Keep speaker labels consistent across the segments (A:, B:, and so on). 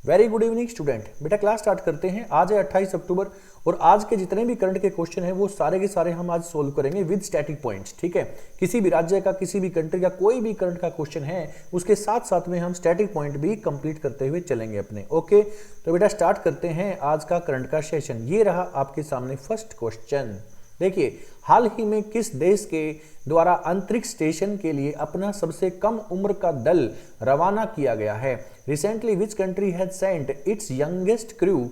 A: Very good evening student. बेटा class start करते हैं। आज है 28 अक्टूबर और आज के जितने भी करंट के क्वेश्चन हैं वो सारे के सारे हम आज सोल्व करेंगे विद स्टैटिक पॉइंट्स। ठीक है, किसी भी राज्य का, किसी भी कंट्री का कोई भी करंट का क्वेश्चन है उसके साथ साथ में हम स्टैटिक पॉइंट भी कंप्लीट करते हुए चलेंगे अपने। ओके, तो बेटा स्टार्ट करते हैं आज का करंट का सेशन। ये रहा आपके सामने फर्स्ट क्वेश्चन। देखिए, हाल ही में किस देश के द्वारा अंतरिक्ष स्टेशन के लिए अपना सबसे कम उम्र का दल रवाना किया गया है? Recently which country has sent its youngest crew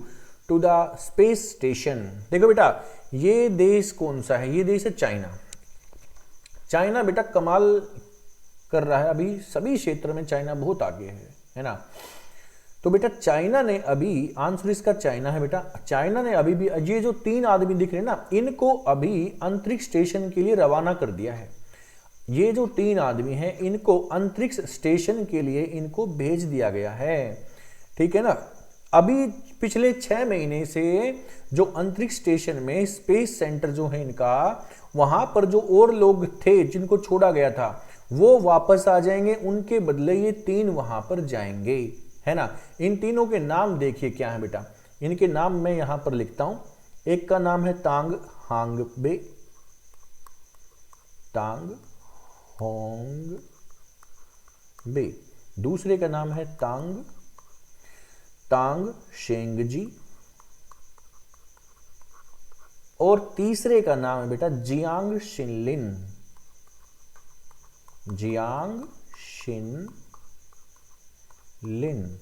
A: to the space station? देखो बेटा, ये देश कौन सा है? ये देश है चाइना। चाइना बेटा कमाल कर रहा है, अभी सभी क्षेत्र में चाइना बहुत आगे है ना। तो बेटा चाइना ने अभी, आंसर इसका चाइना है बेटा। चाइना ने अभी भी, ये जो 3 आदमी दिख रहे हैं ना, इनको अभी अंतरिक्ष स्टेशन के लिए रवाना कर दिया है। ये जो 3 आदमी हैं इनको अंतरिक्ष स्टेशन के लिए इनको भेज दिया गया है। ठीक है ना। अभी पिछले 6 महीने से जो अंतरिक्ष स्टेशन में स्पेस सेंटर जो है इनका, वहां पर जो और लोग थे जिनको छोड़ा गया था वो वापस आ जाएंगे, उनके बदले ये 3 वहां पर जाएंगे, है ना। इन तीनों के नाम देखिए क्या है बेटा। इनके नाम मैं यहां पर लिखता हूं। एक का नाम है तांग हांगबे, तांग होंग बे। दूसरे का नाम है तांग तांग शेंगजी और तीसरे का नाम है बेटा जियांग शिनलिन, जियांग शिन लिन।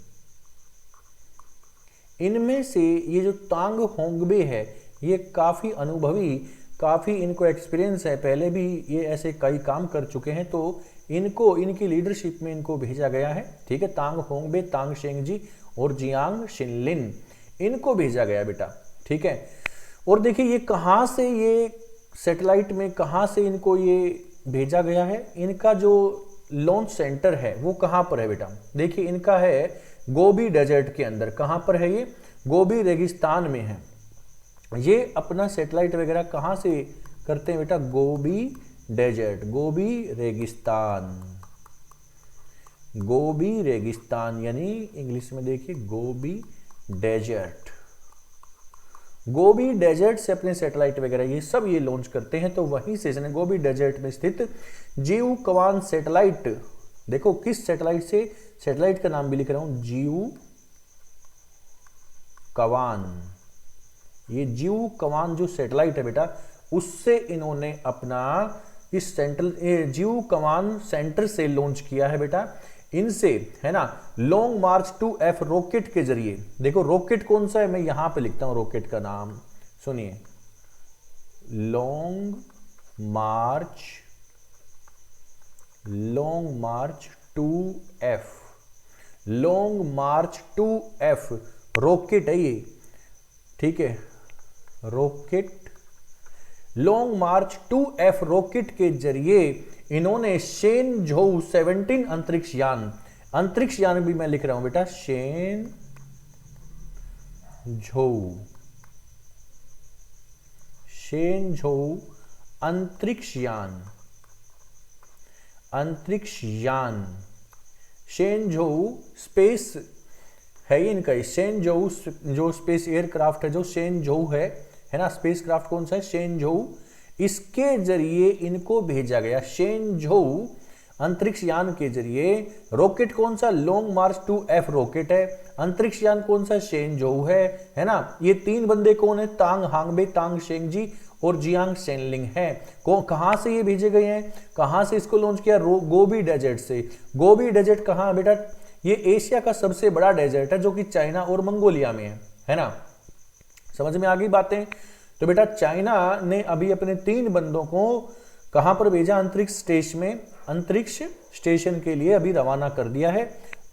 A: इनमें से ये जो तांग होंगबे है ये काफी अनुभवी, काफी इनको एक्सपीरियंस है, पहले भी ये ऐसे कई काम कर चुके हैं, तो इनको इनकी लीडरशिप में इनको भेजा गया है। ठीक है, तांग होंगबे, तांग शेंगजी और जियांग शिनलिन, इनको भेजा गया बेटा। ठीक है, और देखिए ये कहां से, ये सैटेलाइट में कहां से इनको ये भेजा गया है? इनका जो लॉन्च सेंटर है वो कहां पर है बेटा? देखिए इनका है गोबी डेजर्ट के अंदर। कहां पर है ये? गोबी रेगिस्तान में है। ये अपना सैटेलाइट वगैरह कहां से करते हैं बेटा? गोबी डेजर्ट, गोबी रेगिस्तान, गोबी रेगिस्तान यानी इंग्लिश में देखिए गोबी डेजर्ट। गोबी डेजर्ट से अपने सैटेलाइट वगैरह ये सब ये लॉन्च करते हैं। तो वहीं से गोबी डेजर्ट में स्थित जीव कवान सैटेलाइट, देखो किस सैटेलाइट से, सैटेलाइट का नाम भी लिख रहा हूं, जीव कवान। ये जीव कवान जो सैटेलाइट है बेटा, उससे इन्होंने अपना इस सेंट्रल जीव कवान सेंटर से लॉन्च किया है बेटा। इनसे, है ना, लॉन्ग मार्च 2F रॉकेट के जरिए, देखो रॉकेट कौन सा है मैं यहां पे लिखता हूं रॉकेट का नाम, सुनिए, long March 2F, long March 2F rocket है ये। ठीक है, rocket, long March 2F rocket के जरिए इन्होंने शेनझोउ 17 अंतरिक्ष यान, अंतरिक्ष यान भी मैं लिख रहा हूं बेटा, शेनझोउ अंतरिक्ष यान, अंतरिक्ष यान, शेनझोउ स्पेस है ये इनका। शेनझोउ जो स्पेस एयरक्राफ्ट है, जो शेनझोउ है ना, स्पेस क्राफ्ट कौन सा है? शेनझोउ। इसके जरिए इनको भेजा गया, शेनझोउ अंतरिक्ष यान के जरिए। रॉकेट कौन सा? लॉन्ग मार्च 2F रॉकेट है। अंतरिक्ष यान कौन सा? शेनझोउ है ना। ये 3 बंदे कौन है? तांग हांगबे, तांग शेंगजी और जियांग शेनलिंग है। कहां से ये भेजे गए हैं? कहां से इसको लॉन्च किया? गोबी डेजर्ट से। गोबी डेजर्ट कहां है बेटा? ये एशिया का सबसे बड़ा डेजर्ट है जो कि चाइना और मंगोलिया में है ना। समझ में आ गई बातें? तो बेटा चाइना ने अभी अपने 3 बंदों को कहां पर भेजा? अंतरिक्ष स्टेशन में, अंतरिक्ष स्टेशन के लिए अभी रवाना कर दिया है।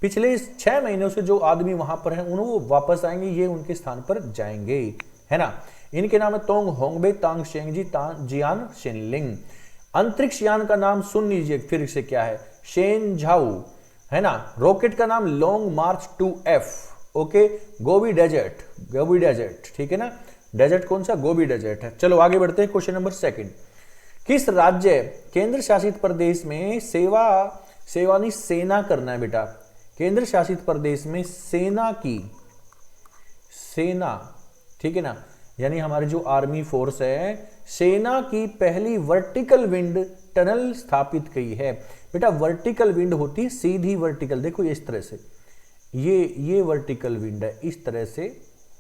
A: पिछले 6 महीनों से जो आदमी वहां पर हैं उन्होंने वापस आएंगे, ये उनके स्थान पर जाएंगे, है ना। इनके नाम है तोंग होंगबे, तांग शेंगजी, जियान शिनलिंग। अंतरिक्ष यान का नाम सुन लीजिए फिर से क्या है? शेनझाओ, है ना। रॉकेट का नाम Long March 2F। Okay, Gobi desert, Gobi desert, ठीक है ना। डेजर्ट कौन सा? गोबी डेजर्ट है। चलो आगे बढ़ते हैं। Question number 2। किस राज्य केंद्र शासित प्रदेश में सेना करना है बेटा? केंद्र शासित प्रदेश में सेना, ठीक है ना, यानी हमारी जो आर्मी फोर्स है, सेना की पहली वर्टिकल विंड टनल स्थापित की है। बेटा वर्टिकल विंड होती है सीधी वर्टिकल, देखो इस तरह से, ये वर्टिकल विंड है इस तरह से,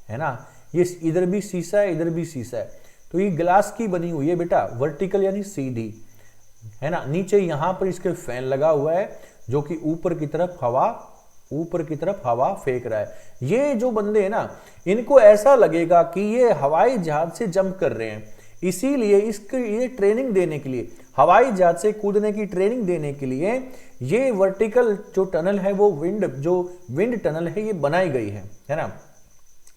A: है ना, ये इधर भी शीशा है इधर भी शीशा है, तो ये ग्लास की बनी हुई है बेटा, वर्टिकल यानी सीधी, है ना। नीचे यहां पर इसके फैन लगा हुआ है जो कि ऊपर की तरफ हवा फेंक रहा है। ये जो बंदे हैं ना, इनको ऐसा लगेगा कि ये हवाई जहाज से जंप कर रहे हैं, इसीलिए ये ट्रेनिंग देने के लिए, हवाई जहाज से कूदने की ट्रेनिंग देने के लिए ये वर्टिकल जो टनल है, वो विंड टनल है, ये बनाई गई है ना।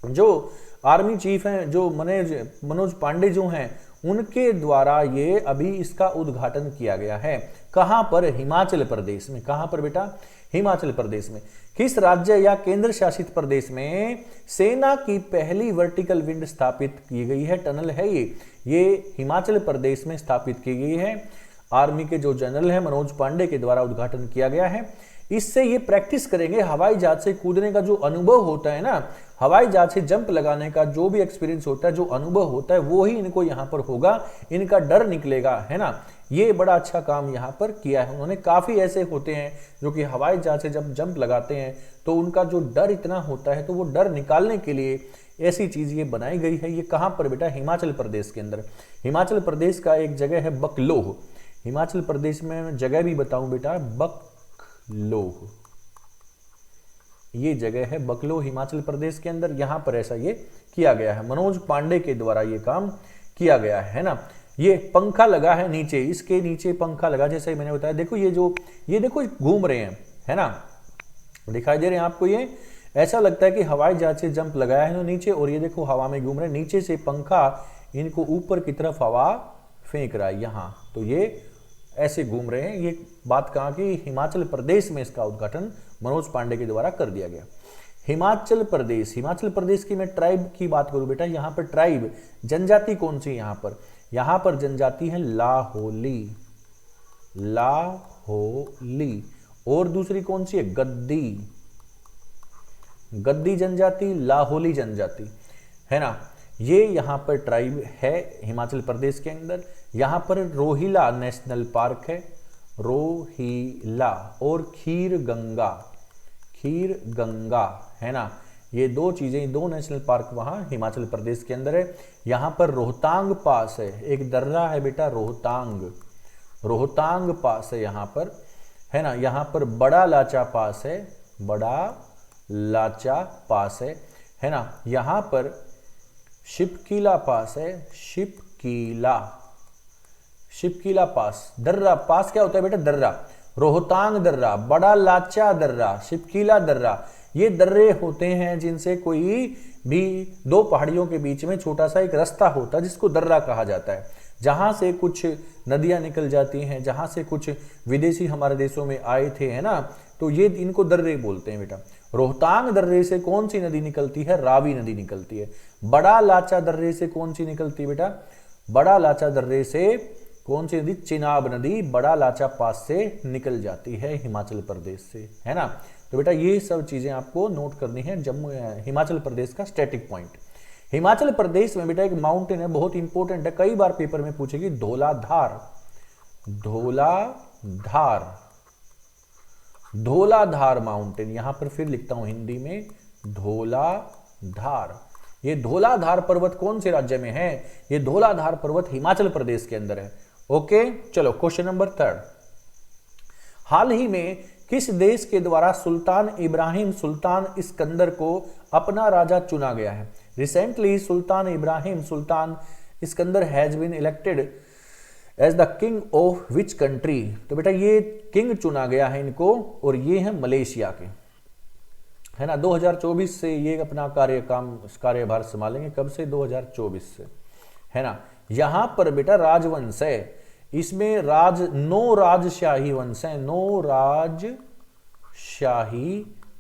A: जो आर्मी चीफ हैं, जो मनोज पांडे जो हैं, उनके द्वारा ये अभी इसका उद्घाटन किया गया है। कहां पर? हिमाचल प्रदेश में। कहां पर बेटा? हिमाचल प्रदेश में। किस राज्य या केंद्र शासित प्रदेश में सेना की पहली वर्टिकल विंड स्थापित की गई है? टनल है ये हिमाचल प्रदेश में स्थापित की गई है। आर्मी के जो जनरल है मनोज पांडे के द्वारा उद्घाटन किया गया है। इससे ये प्रैक्टिस करेंगे, हवाई जहाज से कूदने का जो अनुभव होता है ना, हवाई जहाज से जंप लगाने का जो भी एक्सपीरियंस होता है, जो अनुभव होता है, वो ही इनको यहाँ पर होगा, इनका डर निकलेगा, है ना। ये बड़ा अच्छा काम यहाँ पर किया है उन्होंने। काफी ऐसे होते हैं जो कि हवाई जहाज से जब जंप लगाते हैं तो उनका जो डर इतना होता है, तो वो डर निकालने के लिए ऐसी चीज ये बनाई गई है। ये कहाँ पर बेटा? हिमाचल प्रदेश के अंदर। हिमाचल प्रदेश का एक जगह है बकलोह। हिमाचल प्रदेश में जगह भी बताऊं बेटा, बकलोह, ये जगह है बकलोह हिमाचल प्रदेश के अंदर। यहां पर ऐसा ये किया गया है, मनोज पांडे के द्वारा ये काम किया गया है ना। ये पंखा लगा है नीचे, इसके नीचे पंखा लगा, जैसे मैंने बताया। देखो ये देखो घूम रहे हैं, है ना, दिखाई दे रहे हैं आपको। ये ऐसा लगता है कि हवाई जहाज से जंप लगाया है नीचे, और ये देखो हवा में घूम रहे हैं, नीचे से पंखा इनको ऊपर की तरफ हवा फेंक रहा है यहाँ, तो ये ऐसे घूम रहे हैं। ये बात कहाँ की? हिमाचल प्रदेश में इसका उद्घाटन मनोज पांडे के द्वारा कर दिया गया। हिमाचल प्रदेश की मैं ट्राइब की बात करूं बेटा, यहाँ पर ट्राइब जनजाति कौन सी? यहाँ पर जनजाति है लाहौली, और दूसरी कौन सी है? गद्दी जनजाति, लाहौली जनजाति, है ना। ये यहाँ पर ट्राइब है हिमाचल प्रदेश के अंदर। यहाँ पर रोहिला नेशनल पार्क है, रोहिला, और खीर गंगा, है ना। ये दो चीजें, दो नेशनल पार्क वहाँ हिमाचल प्रदेश के अंदर है। यहाँ पर रोहतांग पास है, एक दर्रा है बेटा, रोहतांग पास है यहाँ पर, है ना। यहाँ पर बड़ा लाचा पास है ना। यहाँ पर शिपकीला पास है, शिपकीला पास। दर्रा पास क्या होता है बेटा? दर्रा। रोहतांग दर्रा, बड़ा लाचा दर्रा, शिपकीला दर्रा, ये दर्रे होते हैं जिनसे कोई भी दो पहाड़ियों के बीच में छोटा सा एक रास्ता होता है, जिसको दर्रा कहा जाता है, जहां से कुछ नदियां निकल जाती हैं, जहां से कुछ विदेशी हमारे देशों में आए थे, है ना, तो ये इनको दर्रे बोलते हैं बेटा। रोहतांग दर्रे से कौन सी नदी निकलती है? रावी नदी निकलती है। बड़ा लाचा दर्रे से कौन सी निकलती है बेटा? बड़ा लाचा दर्रे से कौन सी नदी? चिनाब नदी बड़ा लाचा पास से निकल जाती है हिमाचल प्रदेश से, है ना। तो बेटा ये सब चीजें आपको नोट करनी है। हिमाचल प्रदेश का स्टैटिक पॉइंट। हिमाचल प्रदेश में बेटा एक माउंटेन है, बहुत इंपॉर्टेंट है, कई बार पेपर में पूछेगी, धौलाधार माउंटेन। यहां पर फिर लिखता हूं हिंदी में, धौलाधार। ये धौलाधार पर्वत कौन से राज्य में है? ये धौलाधार पर्वत हिमाचल प्रदेश के अंदर है। ओके, चलो क्वेश्चन नंबर 3। हाल ही में किस देश के द्वारा सुल्तान इब्राहिम सुल्तान इस्कंदर को अपना राजा चुना गया है? Recently Sultan Ibrahim Sultan Iskandar has been elected as the king of which country? तो बेटा ये किंग चुना गया है इनको, और ये है मलेशिया के, है ना। 2024 से ये अपना कार्यभार संभालेंगे। कब से? 2024 से, है ना। यहां पर बेटा राजवंश है, इसमें नौ राजशाही वंश है, 9 राजशाही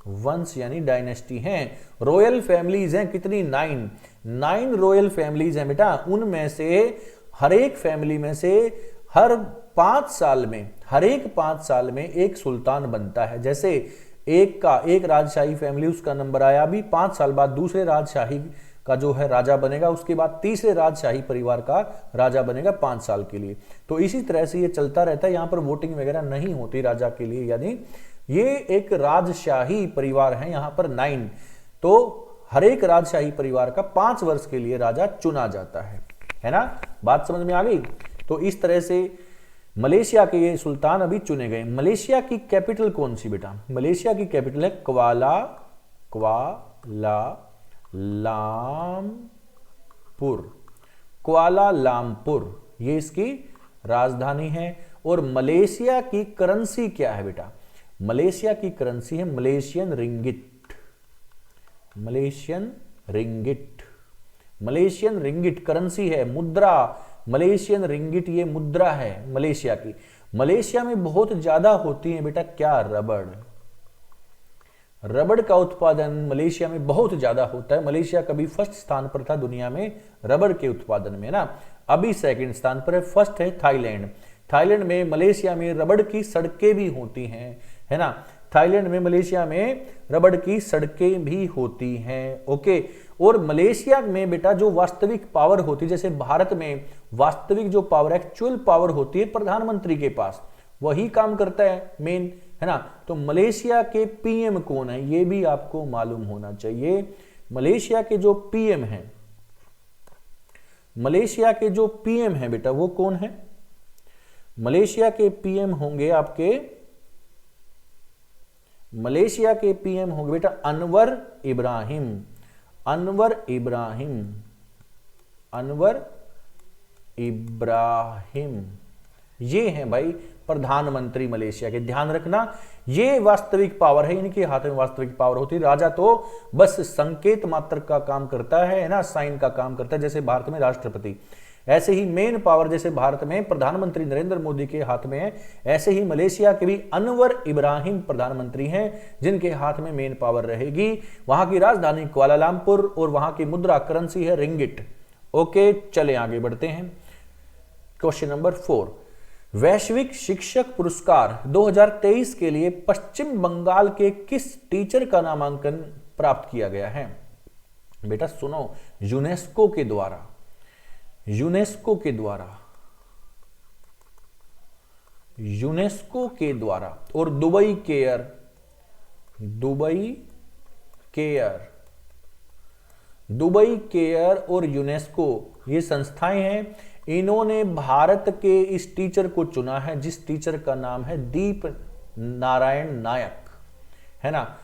A: वंश यानी डायनेस्टी हैं। रॉयल फैमिलीज हैं कितनी? 9 रॉयल फैमिलीज हैं बेटा। उनमें से हर एक फैमिली में से हर एक 5 साल में एक सुल्तान बनता है। जैसे एक राजशाही फैमिली उसका नंबर आया, अभी 5 साल बाद दूसरे राजशाही का जो है राजा बनेगा, उसके बाद तीसरे राजशाही परिवार का राजा बनेगा 5 साल के लिए। तो इसी तरह से ये चलता रहता है, यहाँ पर वोटिंग वगैरह नहीं होती राजा के लिए, यानी ये एक राजशाही परिवार है यहाँ पर 9। तो हर एक राजशाही परिवार का 5 वर्ष के लिए राजा चुना जाता है ना, बात समझ में आ गई। तो इस तरह से मलेशिया के ये सुल्तान अभी चुने गए। मलेशिया की कैपिटल कौन सी बेटा? मलेशिया की कैपिटल है क्वालालंपुर, ये इसकी राजधानी है। और मलेशिया की करेंसी क्या है बेटा? मलेशिया की करेंसी है Malaysian ringgit. Malaysian ringgit currency है, मुद्रा। मलेशियन रिंगिट ये मुद्रा है मलेशिया की। मलेशिया में बहुत ज्यादा होती है बेटा क्या? रबड़ का उत्पादन मलेशिया में बहुत ज्यादा होता है। मलेशिया कभी फर्स्ट स्थान पर था दुनिया में रबड़ के उत्पादन में ना, अभी सेकंड स्थान पर है। फर्स्ट है थाईलैंड। थाईलैंड में मलेशिया में रबड़ की सड़कें भी होती हैं, है ना। थाईलैंड में मलेशिया में रबड़ की सड़कें भी होती हैं। ओके। और मलेशिया में बेटा जो वास्तविक पावर होती है, जैसे भारत में वास्तविक जो पावर एक्चुअल पावर होती है प्रधानमंत्री के पास, वही काम करता है मेन, है ना। तो मलेशिया के पीएम कौन है ये भी आपको मालूम होना चाहिए। मलेशिया के जो पीएम हैं, मलेशिया के जो पीएम हैं बेटा वो कौन है? मलेशिया के पीएम होंगे आपके, मलेशिया के पीएम होंगे बेटा अनवर इब्राहिम। ये हैं भाई प्रधानमंत्री मलेशिया के। ध्यान रखना ये वास्तविक पावर है, इनके हाथ में वास्तविक पावर होती है। राजा तो बस संकेत मात्र का काम करता है ना, साइन का काम करता है। जैसे भारत में राष्ट्रपति, ऐसे ही मेन पावर जैसे भारत में प्रधानमंत्री नरेंद्र मोदी के हाथ में है, ऐसे ही मलेशिया के भी अनवर इब्राहिम प्रधानमंत्री हैं जिनके हाथ में मेन पावर रहेगी। वहां की राजधानी कुआलालंपुर और वहां की मुद्रा करेंसी है रिंगिट। ओके, चले आगे बढ़ते हैं। क्वेश्चन नंबर 4, वैश्विक शिक्षक पुरस्कार 2023 के लिए पश्चिम बंगाल के किस टीचर का नामांकन प्राप्त किया गया है? बेटा सुनो, यूनेस्को के द्वारा और दुबई केयर और यूनेस्को ये संस्थाएं हैं। इन्होंने भारत के इस टीचर को चुना है जिस टीचर का नाम है दीप नारायण नायक, है ना।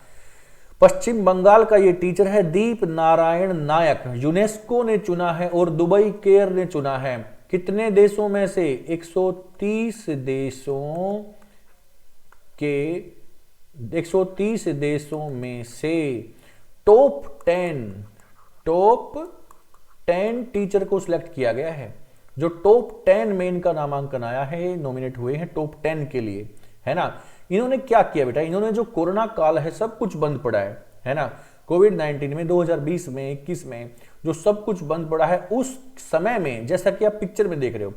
A: पश्चिम बंगाल का ये टीचर है दीप नारायण नायक। यूनेस्को ने चुना है और दुबई केयर ने चुना है। कितने देशों में से? 130 देशों में से टॉप 10 टीचर को सिलेक्ट किया गया है। जो टॉप 10 में इनका नामांकन आया है, नॉमिनेट हुए हैं टॉप 10 के लिए, है ना। इन्होंने क्या किया बेटा? इन्होंने जो कोरोना काल है सब कुछ बंद पड़ा है ना। कोविड-19 में 2020 में 21 में जो सब कुछ बंद पड़ा है, उस समय में जैसा कि आप पिक्चर में देख रहे हो,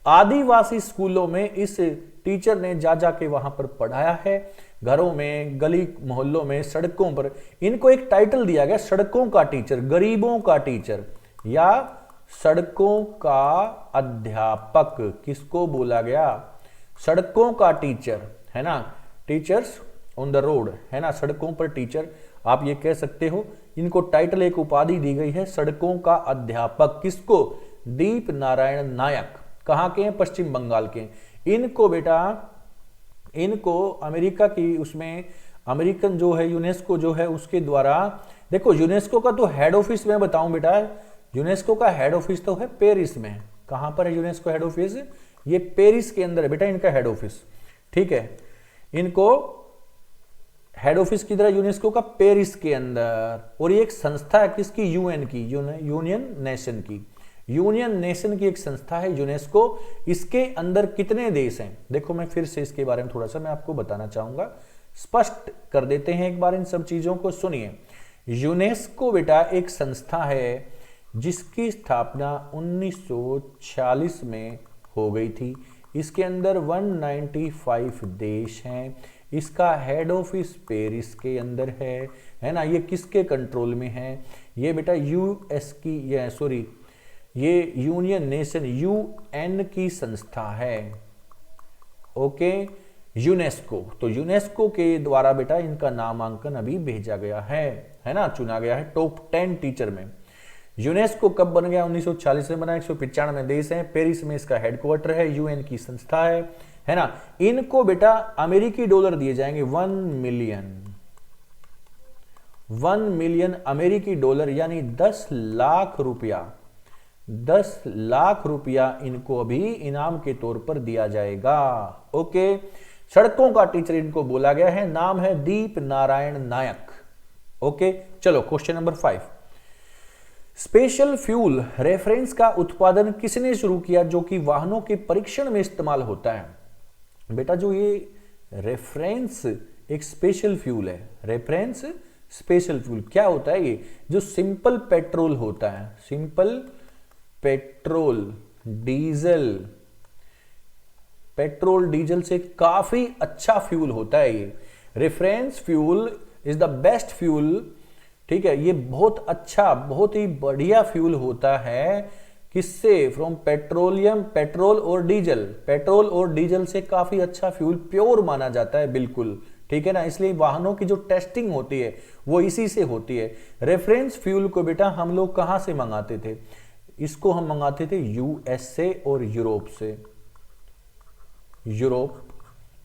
A: आदिवासी स्कूलों में इस टीचर ने जा के वहां पर पढ़ाया है। घरों में, गली मोहल्लों में, सड़कों पर इनको एक टाइटल दिया गया, सड़कों का टीचर, गरीबों का टीचर या सड़कों का अध्यापक। किसको बोला गया? सड़कों का टीचर, है ना। टीचर्स ऑन द रोड, है ना, सड़कों पर टीचर आप ये कह सकते हो। इनको टाइटल, एक उपाधि दी गई है सड़कों का अध्यापक। किसको? दीप नारायण नायक। कहां के हैं? पश्चिम बंगाल के। इनको बेटा, इनको अमेरिका की उसमें, अमेरिकन जो है यूनेस्को जो है उसके द्वारा, देखो यूनेस्को का तो हेड ऑफिस मैं बताऊं बेटा, यूनेस्को का हेड ऑफिस तो है पेरिस में। कहां पर है यूनेस्को हेड ऑफिस? ये पेरिस के अंदर है बेटा इनका हेड ऑफिस, ठीक है। इनको हेड ऑफिस की तरह यूनेस्को का पेरिस के अंदर। और ये एक संस्था है किसकी? यूएन की, यूनियन नेशन की। यूनियन नेशन की एक संस्था है यूनेस्को। इसके अंदर कितने देश हैं? देखो मैं फिर से इसके बारे में थोड़ा सा मैं आपको बताना चाहूंगा, स्पष्ट कर देते हैं एक बार इन सब चीजों को। सुनिए, यूनेस्को बेटा एक संस्था है जिसकी स्थापना 1946 में हो गई थी। इसके अंदर 195 देश हैं। इसका हेड ऑफिस पेरिस के अंदर है ना। ये किसके कंट्रोल में है? ये बेटा यूएस की, ये यूनियन नेशन यूएन की संस्था है, ओके, यूनेस्को। तो यूनेस्को के द्वारा बेटा इनका नामांकन अभी भेजा गया है ना, चुना गया है टॉप 10 टीचर में। यूनेस्को कब बन गया? 1940 में बना। 195 देश हैं, पेरिस में इसका हेडक्वार्टर है, यूएन की संस्था है ना। इनको बेटा अमेरिकी डॉलर दिए जाएंगे 1 मिलियन अमेरिकी डॉलर, यानी 10 लाख रुपया। 10 लाख रुपया इनको अभी इनाम के तौर पर दिया जाएगा, ओके। सड़कों का टीचर इनको बोला गया है, नाम है दीप नारायण नायक, ओके। चलो question number 5, special fuel reference का उत्पादन किसने शुरू किया जो कि वाहनों के परीक्षण में इस्तेमाल होता है? बेटा जो ये रेफरेंस एक स्पेशल फ्यूल है, रेफरेंस स्पेशल फ्यूल क्या होता है? ये जो सिंपल पेट्रोल होता है, सिंपल पेट्रोल डीजल से काफी अच्छा फ्यूल होता है ये। Reference fuel is the best fuel, ठीक है। ये बहुत अच्छा, बहुत ही बढ़िया फ्यूल होता है, किससे? फ्रॉम पेट्रोलियम, पेट्रोल और डीजल से काफी अच्छा फ्यूल, प्योर माना जाता है बिल्कुल, ठीक है ना। इसलिए वाहनों की जो टेस्टिंग होती है वो इसी से होती है। रेफरेंस फ्यूल को बेटा हम लोग कहां से मंगाते थे? इसको हम मंगाते थे यूएसए और यूरोप से, यूरोप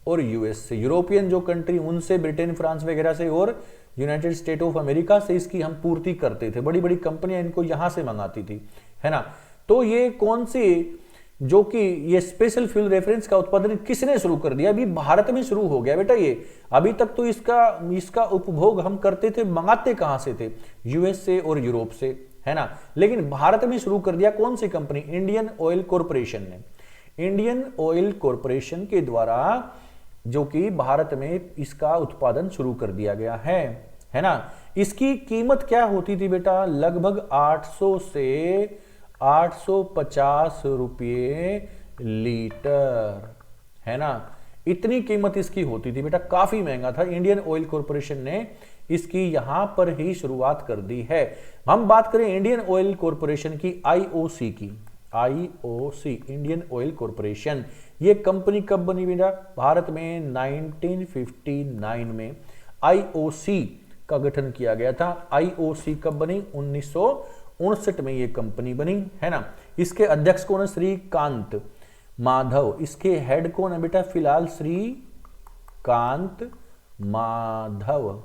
A: और यूएस से, यूरोपियन जो कंट्री उनसे, ब्रिटेन, फ्रांस वगैरह से, और यूनाइटेड स्टेट ऑफ अमेरिका से इसकी हम पूर्ति करते थे। बड़ी बड़ी कंपनियां इनको यहां से मंगाती थी, है ना। तो ये कौन सी, जो कि ये स्पेशल फ्यूल रेफरेंस का उत्पादन किसने शुरू कर दिया? अभी भारत में शुरू हो गया बेटा ये। अभी तक तो इसका उपभोग हम करते थे, मंगाते कहां से थे? यूएस से और यूरोप से, है ना। लेकिन भारत में शुरू कर दिया कौन सी कंपनी? इंडियन ऑयल कॉरपोरेशन ने। इंडियन ऑयल कॉरपोरेशन के द्वारा जो कि भारत में इसका उत्पादन शुरू कर दिया गया है ना। इसकी कीमत क्या होती थी बेटा? लगभग 800 से 850 रुपये लीटर, है ना। इतनी कीमत इसकी होती थी बेटा, काफी महंगा था। इंडियन ऑयल कॉरपोरेशन ने इसकी यहां पर ही शुरुआत कर दी है। हम बात करें इंडियन ऑयल कॉरपोरेशन की, आईओसी की, आईओसी इंडियन ऑयल कॉरपोरेशन, ये कंपनी कब बनी बेटा? भारत में 1959 में आईओसी का गठन किया गया था। आईओसी कब बनी? 1959 में ये कंपनी बनी, है ना। इसके अध्यक्ष कौन है? श्रीकांत माधव। इसके हेड कौन है बेटा? फिलहाल श्रीकांत माधव,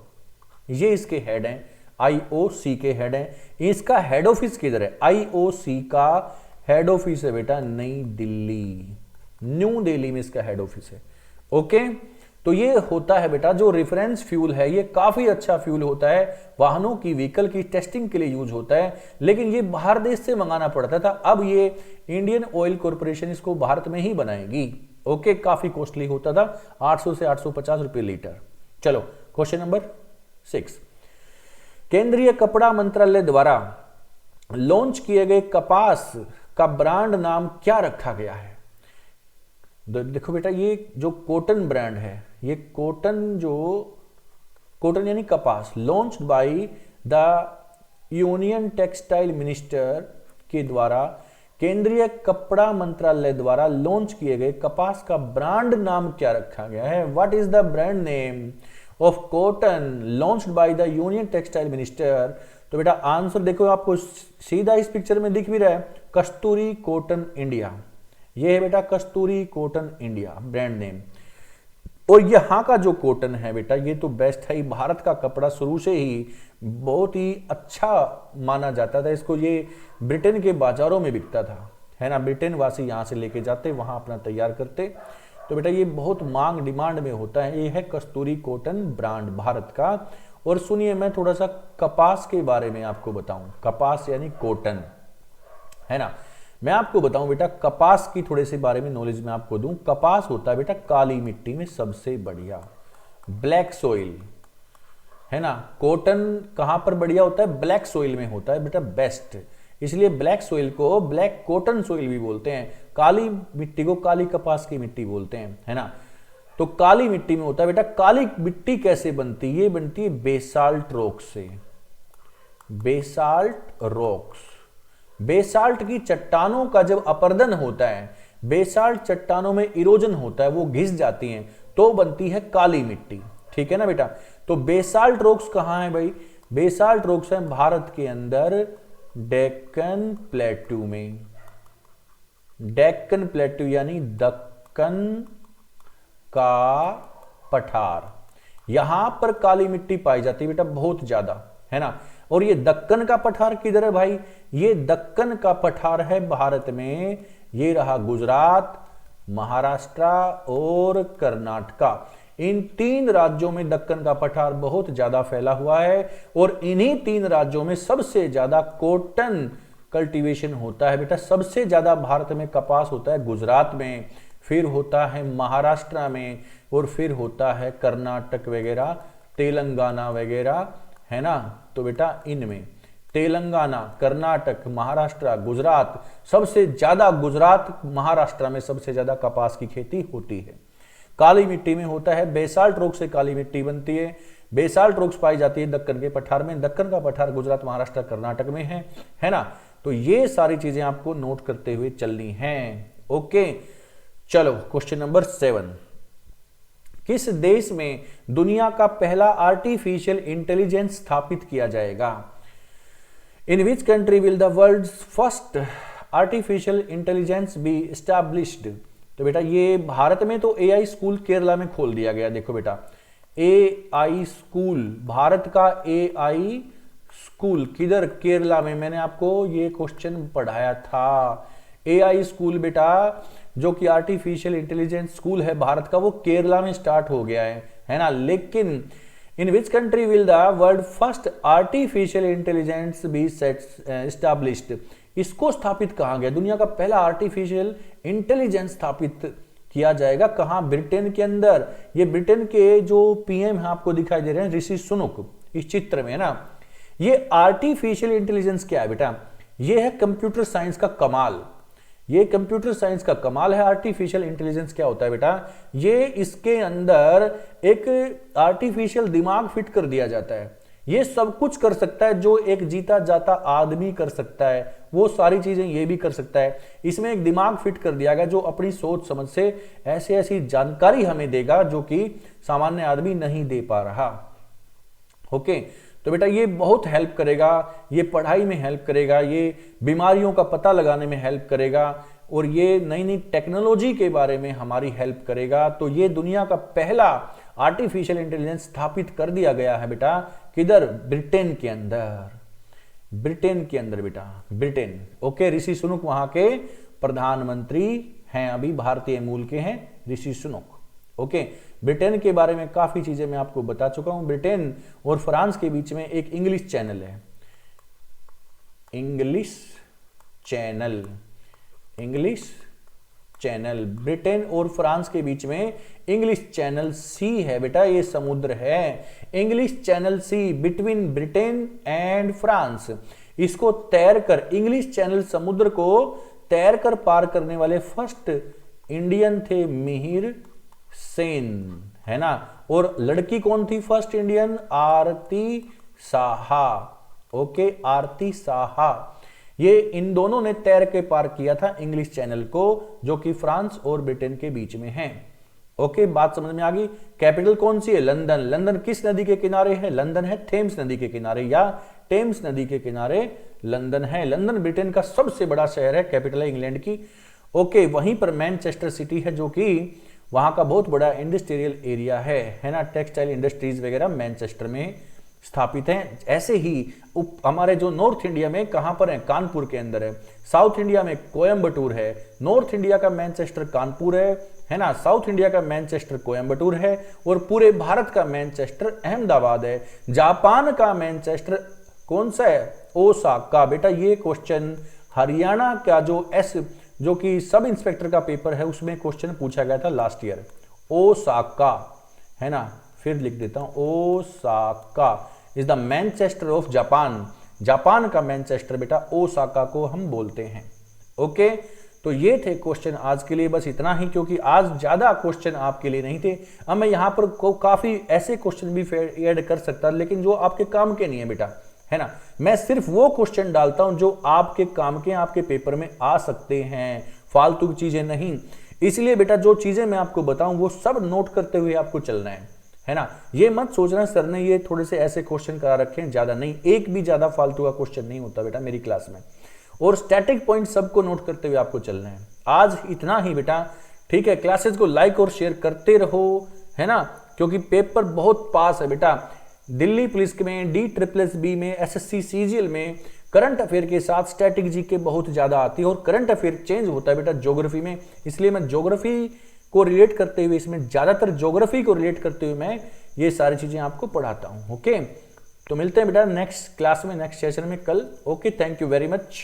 A: ये इसके हेड हैं, आईओसी के हेड हैं। इसका हेड ऑफिस किधर है? आईओसी का हेड ऑफिस है बेटा नई दिल्ली, न्यू दिल्ली में इसका हेड ऑफिस है, ओके। तो ये होता है बेटा जो रेफरेंस फ्यूल है, ये काफी अच्छा फ्यूल होता है, वाहनों की, व्हीकल की टेस्टिंग के लिए यूज होता है। लेकिन ये बाहर देश से मंगाना पड़ता था, अब ये इंडियन ऑयल कॉरपोरेशन इसको भारत में ही बनाएगी, ओके। काफी कॉस्टली होता था, 800 से 850 रुपए लीटर। चलो क्वेश्चन नंबर 6, केंद्रीय कपड़ा मंत्रालय द्वारा लॉन्च किए गए कपास का ब्रांड नाम क्या रखा गया है? देखो बेटा, ये जो कॉटन ब्रांड है, ये कॉटन यानी कपास, launched by the union textile minister के द्वारा, केंद्रीय कपड़ा मंत्रालय द्वारा लॉन्च किए गए कपास का ब्रांड नाम क्या रखा गया है? What is the brand name of cotton launched by the union textile minister? तो बेटा आंसर देखो, आपको सीधा इस पिक्चर में दिख भी रहा है, कस्तूरी कॉटन इंडिया। ये है बेटा कस्तूरी कॉटन इंडिया ब्रांड नेम। और यहाँ का जो कॉटन है बेटा, ये तो बेस्ट है। भारत का कपड़ा शुरू से ही बहुत ही अच्छा माना जाता था। इसको ये ब्रिटेन के बाजारों में बिकता था, है ना। ब्रिटेन वासी यहाँ से लेके जाते, वहां अपना तैयार करते। तो बेटा ये बहुत मांग, डिमांड में होता है। ये है कस्तूरी कॉटन ब्रांड भारत का। और सुनिए, मैं थोड़ा सा कपास के बारे में आपको बताऊं। कपास यानी कॉटन, है ना। मैं आपको बताऊं बेटा, कपास की थोड़े से बारे में नॉलेज मैं आपको दूं। कपास होता है बेटा काली मिट्टी में सबसे बढ़िया, ब्लैक सॉइल, है ना। कॉटन कहां पर बढ़िया होता है? ब्लैक सॉइल में होता है बेटा बेस्ट। इसलिए ब्लैक सॉइल को ब्लैक कॉटन सॉइल भी बोलते हैं। काली मिट्टी को काली कपास की मिट्टी बोलते हैं, है ना। तो काली मिट्टी में होता है बेटा। काली मिट्टी कैसे बनती है? ये बनती है बेसाल्ट रॉक से। बेसाल्ट रॉक्स, बेसाल्ट की चट्टानों का जब अपरदन होता है, बेसाल्ट चट्टानों में इरोजन होता है, वो घिस जाती हैं, तो बनती है काली मिट्टी। ठीक है ना बेटा। तो बेसाल्ट रॉक्स कहां है भाई? बेसाल्ट रॉक्स है भारत के अंदर डेक्कन प्लेट्यू में। डेक्कन प्लेट्यू यानी दक्कन का पठार, यहां पर काली मिट्टी पाई जाती है बेटा बहुत ज्यादा, है ना। और ये दक्कन का पठार किधर है भाई? ये दक्कन का पठार है भारत में, ये रहा गुजरात, महाराष्ट्र और कर्नाटका। इन 3 राज्यों में दक्कन का पठार बहुत ज्यादा फैला हुआ है और इन्हीं 3 राज्यों में सबसे ज्यादा कॉटन कल्टीवेशन होता है बेटा। सबसे ज्यादा भारत में कपास होता है गुजरात में, फिर होता है महाराष्ट्र में, और फिर होता है कर्नाटक वगैरह, तेलंगाना वगैरह, है ना। तो बेटा इनमें तेलंगाना, कर्नाटक, महाराष्ट्र, गुजरात, सबसे ज्यादा गुजरात, महाराष्ट्र में सबसे ज्यादा कपास की खेती होती है। काली मिट्टी में होता है, बेसाल्ट रॉक से काली मिट्टी बनती है। बेसाल्ट रॉक्स पाई जाती है दक्कन के पठार में। दक्कन का पठार गुजरात, महाराष्ट्र, कर्नाटक में है ना। तो ये सारी चीजें आपको नोट करते हुए चलनी हैं। ओके, चलो क्वेश्चन नंबर 7। किस देश में दुनिया का पहला आर्टिफिशियल इंटेलिजेंस स्थापित किया जाएगा? In which country will the world's first artificial intelligence be established? तो बेटा ये भारत में तो एआई स्कूल केरला में खोल दिया गया। देखो बेटा, एआई स्कूल, भारत का एआई स्कूल किधर? केरला में। मैंने आपको ये क्वेश्चन पढ़ाया था। एआई स्कूल बेटा जो कि आर्टिफिशियल इंटेलिजेंस स्कूल है भारत का, वो केरला में स्टार्ट हो गया है ना। लेकिन in which country will the world first artificial intelligence be established? इसको स्थापित कहां गया? दुनिया का पहला आर्टिफिशियल इंटेलिजेंस स्थापित किया जाएगा कहां? ब्रिटेन के अंदर। ये ब्रिटेन के जो पीएम है आपको दिखाई दे रहे हैं, ऋषि सुनक, इस चित्र में, है ना। ये आर्टिफिशियल इंटेलिजेंस क्या है बेटा? ये है कंप्यूटर साइंस का कमाल। ये कंप्यूटर साइंस का कमाल है। आर्टिफिशियल इंटेलिजेंस क्या होता है बेटा? ये इसके अंदर एक आर्टिफिशियल दिमाग फिट कर दिया जाता है। ये सब कुछ कर सकता है जो एक जीता जाता आदमी कर सकता है, वो सारी चीजें ये भी कर सकता है। इसमें एक दिमाग फिट कर दिया गया जो अपनी सोच समझ से ऐसी ऐसी जानकारी हमें देगा जो कि सामान्य आदमी नहीं दे पा रहा। ओके, तो बेटा ये बहुत हेल्प करेगा, ये पढ़ाई में हेल्प करेगा, ये बीमारियों का पता लगाने में हेल्प करेगा, और ये नई नई टेक्नोलॉजी के बारे में हमारी हेल्प करेगा। तो ये दुनिया का पहला आर्टिफिशियल इंटेलिजेंस स्थापित कर दिया गया है बेटा। किधर? ब्रिटेन के अंदर। ब्रिटेन के अंदर बेटा, ब्रिटेन। ओके, ऋषि सुनक वहां के प्रधानमंत्री हैं, अभी भारतीय मूल के हैं ऋषि सुनक। ओके, ब्रिटेन के बारे में काफी चीजें मैं आपको बता चुका हूं। ब्रिटेन और फ्रांस के बीच में एक इंग्लिश चैनल है, English channel, English channel. Britain और फ्रांस के बीच में इंग्लिश चैनल सी है बेटा, ये समुद्र है। English Channel sea between Britain and France. इसको तैरकर, इंग्लिश चैनल समुद्र को तैरकर पार करने वाले फर्स्ट इंडियन थे मिहिर सेन, है ना। और लड़की कौन थी फर्स्ट इंडियन? आरती साहा। ओके, आरती साहा। ये इन दोनों ने तैर के पार किया था इंग्लिश चैनल को, जो कि फ्रांस और ब्रिटेन के बीच में है। ओके, बात समझ में आ गई। कैपिटल कौन सी है? लंदन। लंदन किस नदी के किनारे है? लंदन है थेम्स नदी के किनारे, या टेम्स नदी के किनारे लंदन है। लंदन ब्रिटेन का सबसे बड़ा शहर है, कैपिटल है इंग्लैंड की। ओके, वहीं पर मैनचेस्टर सिटी है जो कि वहां का बहुत बड़ा इंडस्ट्रियल एरिया है ना। टेक्सटाइल इंडस्ट्रीज वगैरह मैनचेस्टर में स्थापित हैं। ऐसे ही हमारे जो नॉर्थ इंडिया में कहां पर है? कानपुर के अंदर है। साउथ इंडिया में कोयम्बटूर है। नॉर्थ इंडिया का मैनचेस्टर कानपुर है ना। साउथ इंडिया का मैनचेस्टर कोयम्बटूर है, और पूरे भारत का मैनचेस्टर अहमदाबाद है। जापान का मैनचेस्टर कौन सा है? ओसाका। बेटा ये क्वेश्चन हरियाणा का जो कि सब इंस्पेक्टर का पेपर है उसमें क्वेश्चन पूछा गया था लास्ट ईयर। ओसाका, है ना। फिर लिख देता हूं, Osaka is the Manchester of Japan. Japan का मैनचेस्टर बेटा ओसाका को हम बोलते हैं। ओके, तो ये थे क्वेश्चन आज के लिए, बस इतना ही, क्योंकि आज ज्यादा क्वेश्चन आपके लिए नहीं थे। अब मैं यहाँ पर काफी ऐसे क्वेश्चन भी ऐड कर सकता, लेकिन जो आपके काम के नहीं है बेटा, है ना। मैं सिर्फ वो क्वेश्चन डालता हूं जो आपके काम के, आपके पेपर में आ सकते हैं, फालतू की चीजें नहीं। इसलिए बेटा जो चीजें मैं आपको बताऊं वो सब नोट करते हुए आपको चलना है ना। ये मत सोचना सर ने ये थोड़े से ऐसे क्वेश्चन करा रखे हैं, ज्यादा नहीं, एक भी ज्यादा फालतू का क्वेश्चन नहीं होता बेटा मेरी क्लास में। और स्टैटिक पॉइंट सबको नोट करते हुए आपको चलना है। आज इतना ही बेटा, ठीक है। क्लासेस को लाइक और शेयर करते रहो, है ना, क्योंकि पेपर बहुत पास है बेटा। दिल्ली पुलिस में, DSSB में, SSC CGL में करंट अफेयर के साथ स्टैटिक जीके बहुत ज्यादा आती है, और करंट अफेयर चेंज होता है बेटा ज्योग्राफी में। इसलिए मैं ज्योग्राफी को रिलेट करते हुए, इसमें ज्यादातर ज्योग्राफी को रिलेट करते हुए मैं ये सारी चीजें आपको पढ़ाता हूं। ओके, तो मिलते हैं बेटा नेक्स्ट क्लास में, नेक्स्ट सेशन में कल। Okay, thank you very much.